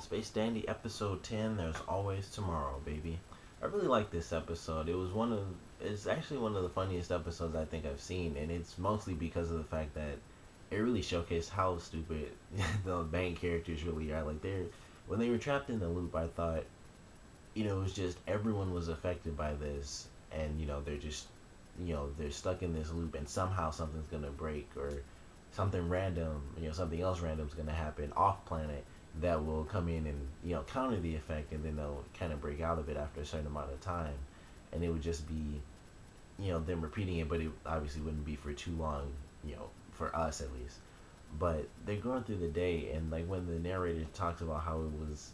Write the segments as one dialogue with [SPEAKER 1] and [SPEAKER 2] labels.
[SPEAKER 1] Space Dandy episode 10. There's always tomorrow, baby. I really like this episode. It's actually one of the funniest episodes I think I've seen, and it's mostly because of the fact that it really showcased how stupid the main characters really are. Like when they were trapped in the loop, I thought, it was just everyone was affected by this, and they're just, they're stuck in this loop, and somehow something's gonna break or something random, something else random's gonna happen off planet that will come in and counter the effect, and then they'll kind of break out of it after a certain amount of time, and it would just be them repeating it, but it obviously wouldn't be for too long, for us at least. But they're going through the day, and like when the narrator talks about how it was,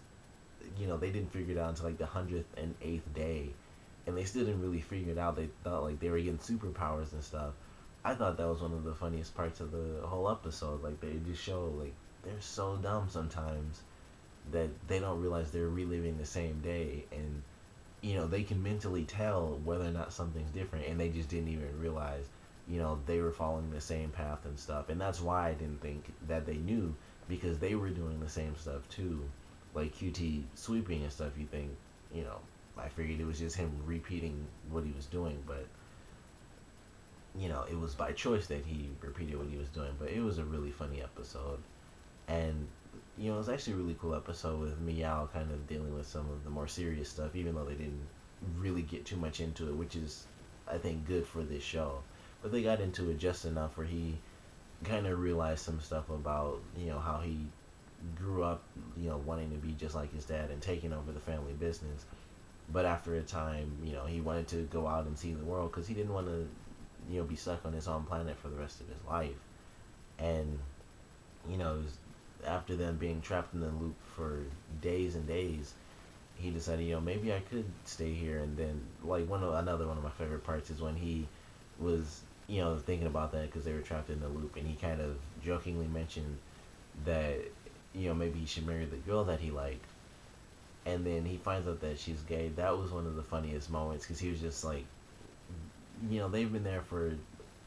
[SPEAKER 1] they didn't figure it out until like the 108th day, and they still didn't really figure it out. They thought like they were getting superpowers and stuff. I thought that was one of the funniest parts of the whole episode. Like they just show like they're so dumb sometimes that they don't realize they're reliving the same day, and they can mentally tell whether or not something's different, and they just didn't even realize they were following the same path and stuff. And that's why I didn't think that they knew, because they were doing the same stuff too, like QT sweeping and stuff. You think, I figured it was just him repeating what he was doing, but it was by choice that he repeated what he was doing. But it was a really funny episode, and it was actually a really cool episode with Meow kind of dealing with some of the more serious stuff, even though they didn't really get too much into it, which is, I think, good for this show. But they got into it just enough where he kind of realized some stuff about, how he grew up, wanting to be just like his dad and taking over the family business. But after a time, he wanted to go out and see the world because he didn't want to, be stuck on his own planet for the rest of his life. And, it was after them being trapped in the loop for days and days, he decided, maybe I could stay here. And then, like, another one of my favorite parts is when he was, thinking about that because they were trapped in the loop, and he kind of jokingly mentioned that, maybe he should marry the girl that he liked. And then he finds out that she's gay. That was one of the funniest moments because he was just like, they've been there for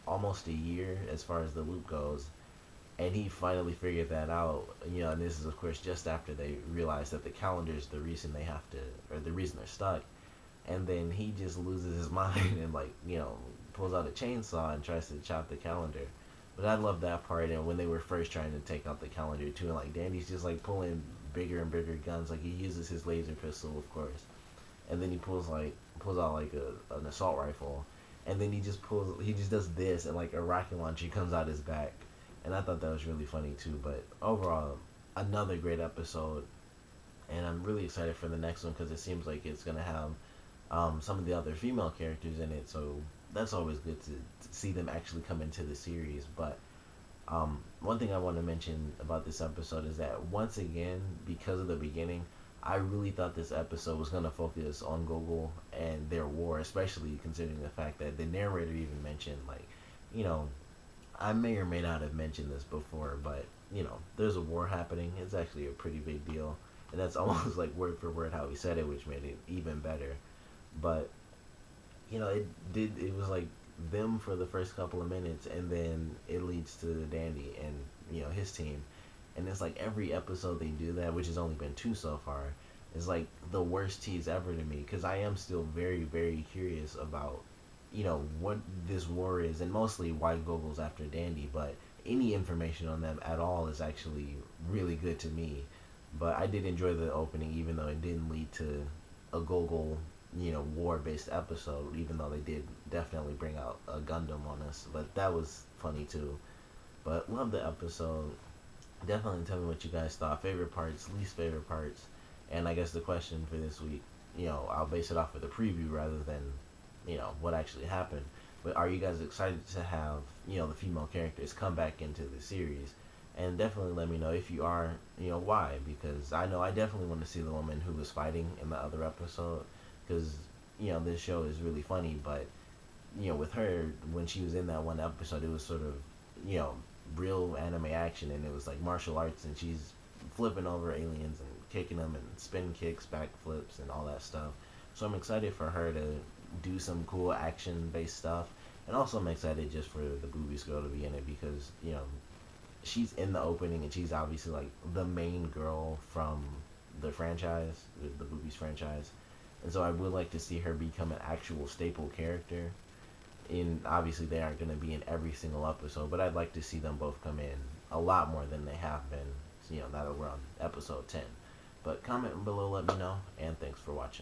[SPEAKER 1] almost a year as far as the loop goes, and he finally figured that out. And this is of course just after they realize that the calendar is the reason they have to, or the reason they're stuck. And then he just loses his mind and like pulls out a chainsaw and tries to chop the calendar. But I love that part. And when they were first trying to take out the calendar too, and like Danny's just like pulling bigger and bigger guns, like he uses his laser pistol of course, and then he pulls out like an assault rifle, and then he just does this, and like a rocket launcher comes out his back. And I thought that was really funny too. But overall, another great episode, and I'm really excited for the next one because it seems like it's gonna have some of the other female characters in it. So that's always good to see them actually come into the series. But one thing I want to mention about this episode is that once again, because of the beginning, I really thought this episode was gonna focus on Gogol and their war, especially considering the fact that the narrator even mentioned like, you know, I may or may not have mentioned this before, but there's a war happening. It's actually a pretty big deal, and that's almost like word for word how he said it, which made it even better. But it was like them for the first couple of minutes, and then it leads to Dandy and his team, and it's like every episode they do that, which has only been two so far, is like the worst tease ever to me because I am still very very curious about what this war is, and mostly why Gogol's after Dandy. But any information on them at all is actually really good to me. But I did enjoy the opening, even though it didn't lead to a Gogol war based episode, even though they did definitely bring out a Gundam on us. But that was funny too. But love the episode. Definitely tell me what you guys thought. Favorite parts, least favorite parts. And I guess the question for this week, I'll base it off of the preview rather than what actually happened. But are you guys excited to have the female characters come back into the series? And definitely let me know if you are, why, because I know I definitely want to see the woman who was fighting in the other episode, because this show is really funny. But with her, when she was in that one episode, it was sort of real anime action, and it was like martial arts, and she's flipping over aliens and kicking them and spin kicks, back flips, and all that stuff. So I'm excited for her to do some cool action based stuff, and also I'm excited just for the Boobies girl to be in it because she's in the opening, and she's obviously like the main girl from the franchise, the Boobies franchise, and so I would like to see her become an actual staple character. In obviously they aren't going to be in every single episode, but I'd like to see them both come in a lot more than they have been. Now that we're on episode 10. But comment below, let me know, and thanks for watching.